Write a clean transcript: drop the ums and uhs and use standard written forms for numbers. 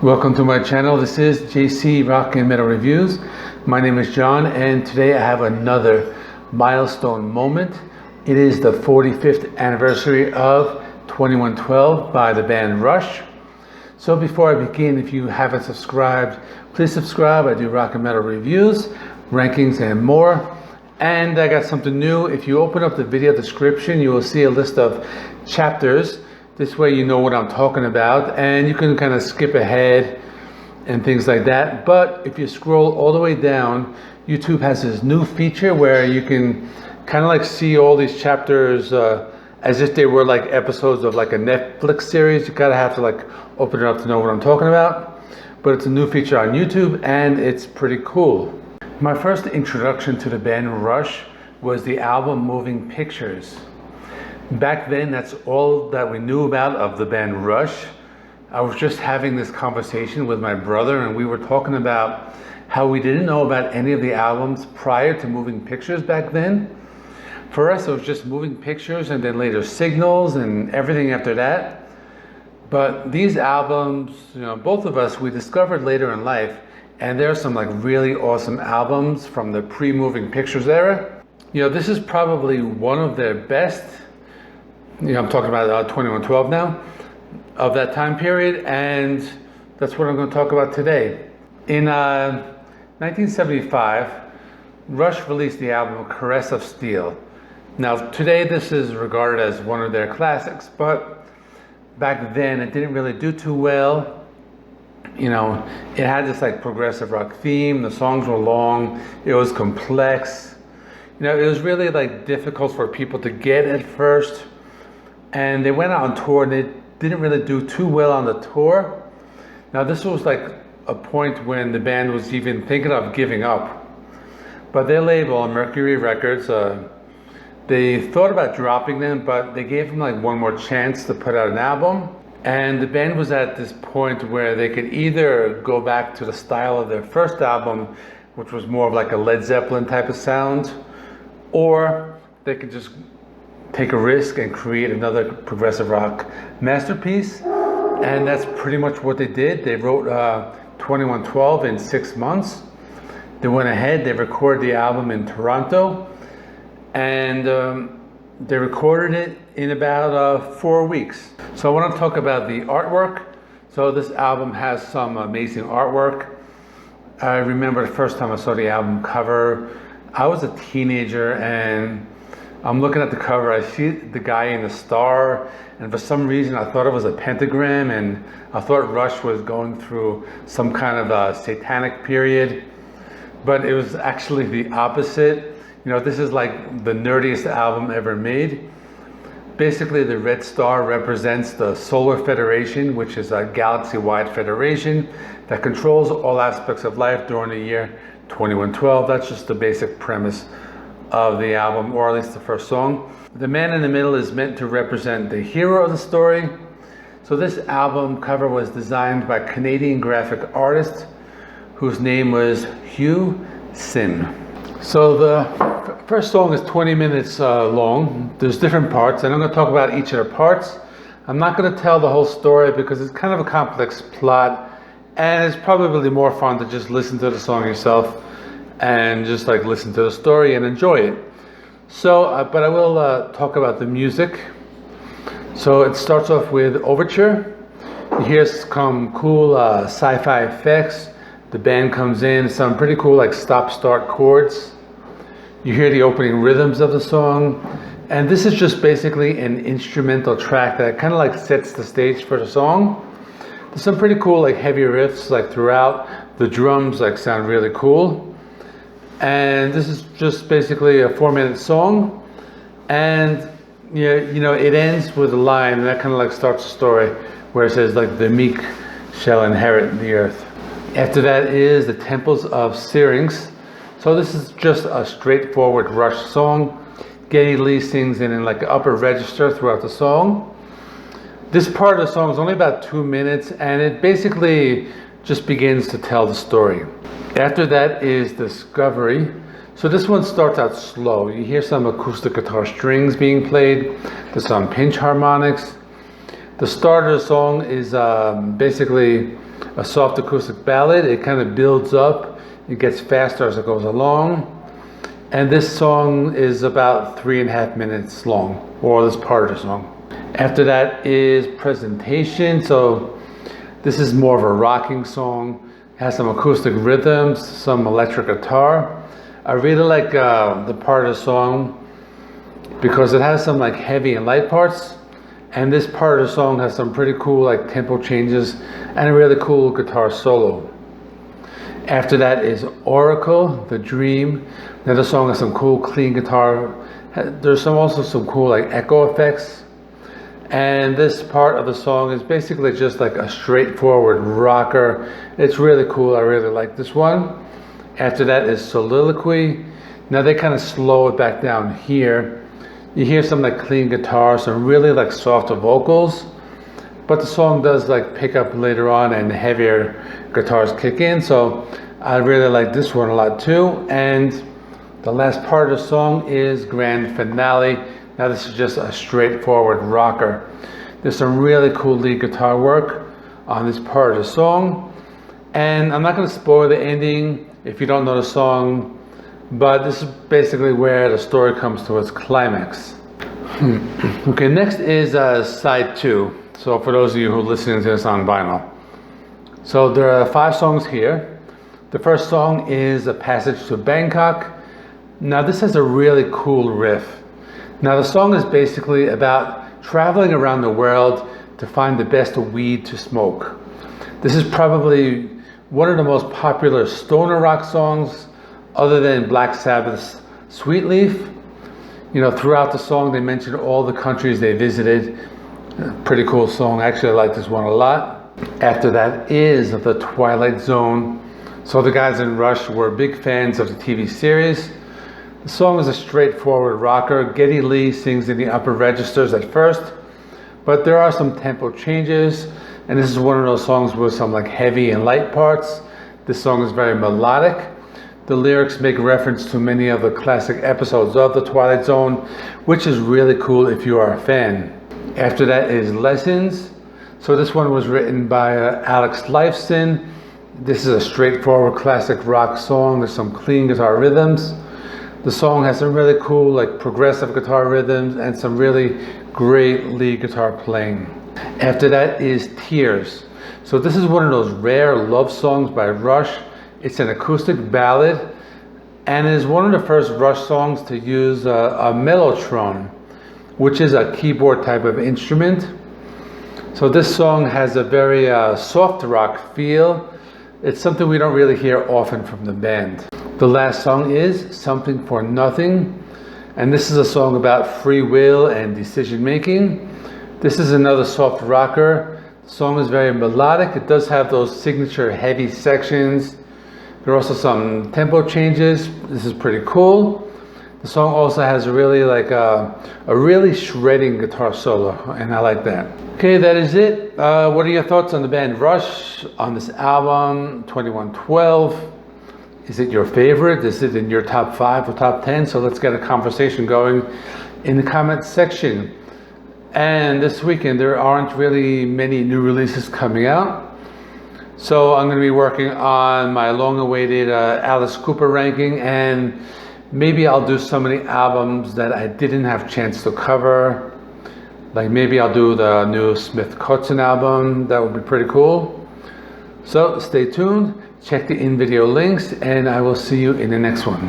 Welcome to my channel. This is JC Rock and Metal Reviews. My name is John, and today I have another milestone moment. It is the 45th anniversary of 2112 by the band Rush. So before I begin, if you haven't subscribed, please subscribe. I do rock and metal reviews, rankings, and more. And I got something new. If you open up the video description, you will see a list of chapters. This way you know what I'm talking about, and you can kind of skip ahead and things like that. But if you scroll all the way down, YouTube has this new feature where you can kind of like see all these chapters as if they were like episodes of like a Netflix series. You gotta have to like open it up to know what I'm talking about. But it's a new feature on YouTube, and it's pretty cool. My first introduction to the band Rush was the album Moving Pictures. Back then, that's all that we knew about of the band Rush. I was just having this conversation with my brother, and we were talking about how we didn't know about any of the albums prior to Moving Pictures back then. For us, it was just Moving Pictures and then later Signals and everything after that. But these albums, both of us, we discovered later in life, and there are some like really awesome albums from the pre-Moving Pictures era. This is probably one of their best. I'm talking about 2112 now, of that time period, and that's what I'm going to talk about today. In 1975, Rush released the album Caress of Steel. Now today this is regarded as one of their classics, but back then it didn't really do too well. It had this like progressive rock theme, the songs were long, it was complex. It was really like difficult for people to get at first. And they went out on tour, and they didn't really do too well on the tour. Now this was like a point when the band was even thinking of giving up. But their label, Mercury Records, they thought about dropping them, but they gave them like one more chance to put out an album. And the band was at this point where they could either go back to the style of their first album, which was more of like a Led Zeppelin type of sound, or they could just take a risk and create another progressive rock masterpiece. And that's pretty much what they did. They wrote 2112 in 6 months. They went ahead, they recorded the album in Toronto, and they recorded it in about 4 weeks. So I want to talk about the artwork. So this album has some amazing artwork. I remember the first time I saw the album cover, I was a teenager, and I'm looking at the cover, I see the guy in the star, and for some reason I thought it was a pentagram, and I thought Rush was going through some kind of a satanic period, but it was actually the opposite. This is like the nerdiest album ever made. Basically, the red star represents the Solar Federation, which is a galaxy-wide federation that controls all aspects of life during the year 2112. That's just the basic premise of the album, or at least the first song. The man in the middle is meant to represent the hero of the story. So this album cover was designed by a Canadian graphic artist whose name was Hugh Sim. So the first song is 20 minutes long. There's different parts, and I'm going to talk about each of the parts. I'm not going to tell the whole story because it's kind of a complex plot, and it's probably more fun to just listen to the song yourself and just like listen to the story and enjoy it. So, but I will talk about the music. So it starts off with Overture. You hear some cool sci-fi effects. The band comes in, some pretty cool like stop-start chords. You hear the opening rhythms of the song. And this is just basically an instrumental track that kind of like sets the stage for the song. There's some pretty cool like heavy riffs like throughout. The drums like sound really cool. And this is just basically a 4-minute song, and it ends with a line, and that kind of like starts the story where it says like the meek shall inherit the earth. After that is the Temples of Syrinx. So this is just a straightforward Rush song. Geddy Lee sings in like upper register throughout the song. This part of the song is only about 2 minutes, and it basically just begins to tell the story. After that is Discovery. So this one starts out slow. You hear some acoustic guitar strings being played. There's some pinch harmonics. The start of the song is basically a soft acoustic ballad. It kind of builds up, it gets faster as it goes along. And this song is about 3.5 minutes long, or this part of the song. After that is Presentation. So this is more of a rocking song. It has some acoustic rhythms, some electric guitar. I really like the part of the song because it has some like heavy and light parts. And this part of the song has some pretty cool like tempo changes and a really cool guitar solo. After that is Oracle, The Dream. Now the song has some cool clean guitar. There's also some cool like echo effects. And this part of the song is basically just like a straightforward rocker. It's really cool. I really like this one. After that is Soliloquy. Now they kind of slow it back down here. You hear some like clean guitar, some really like softer vocals. But the song does like pick up later on and heavier guitars kick in. So I really like this one a lot too. And the last part of the song is Grand Finale. Now this is just a straightforward rocker. There's some really cool lead guitar work on this part of the song. And I'm not going to spoil the ending if you don't know the song, but this is basically where the story comes to its climax. Okay, next is side 2. So for those of you who are listening to this on vinyl. So there are 5 songs here. The first song is A Passage to Bangkok. Now this has a really cool riff. Now the song is basically about traveling around the world to find the best weed to smoke. This is probably one of the most popular stoner rock songs other than Black Sabbath's Sweet Leaf. You know, throughout the song they mention all the countries they visited. Pretty cool song. Actually, I like this one a lot. After that is the Twilight Zone. So the guys in Rush were big fans of the TV series. The song is a straightforward rocker. Geddy Lee sings in the upper registers at first, but there are some tempo changes, and this is one of those songs with some like heavy and light parts. This song is very melodic. The lyrics make reference to many of the classic episodes of the Twilight Zone, which is really cool if you are a fan. After that is Lessons. So this one was written by Alex Lifeson. This is a straightforward classic rock song. There's some clean guitar rhythms. The song has some really cool like progressive guitar rhythms and some really great lead guitar playing. After that is Tears. So this is one of those rare love songs by Rush. It's an acoustic ballad and it is one of the first Rush songs to use a mellotron, which is a keyboard type of instrument. So this song has a very soft rock feel. It's something we don't really hear often from the band. The last song is Something for Nothing, and this is a song about free will and decision making. This is another soft rocker. The song is very melodic. It does have those signature heavy sections. There are also some tempo changes. This is pretty cool. The song also has really like a really shredding guitar solo, and I like that. Okay, that is it. What are your thoughts on the band Rush, on this album 2112? Is it your favorite? Is it in your top 5 or top 10? So let's get a conversation going in the comments section. And this weekend there aren't really many new releases coming out. So I'm going to be working on my long-awaited Alice Cooper ranking, and maybe I'll do some of the albums that I didn't have a chance to cover. Like maybe I'll do the new Smith-Kotzen album. That would be pretty cool. So stay tuned. Check the in-video links, and I will see you in the next one.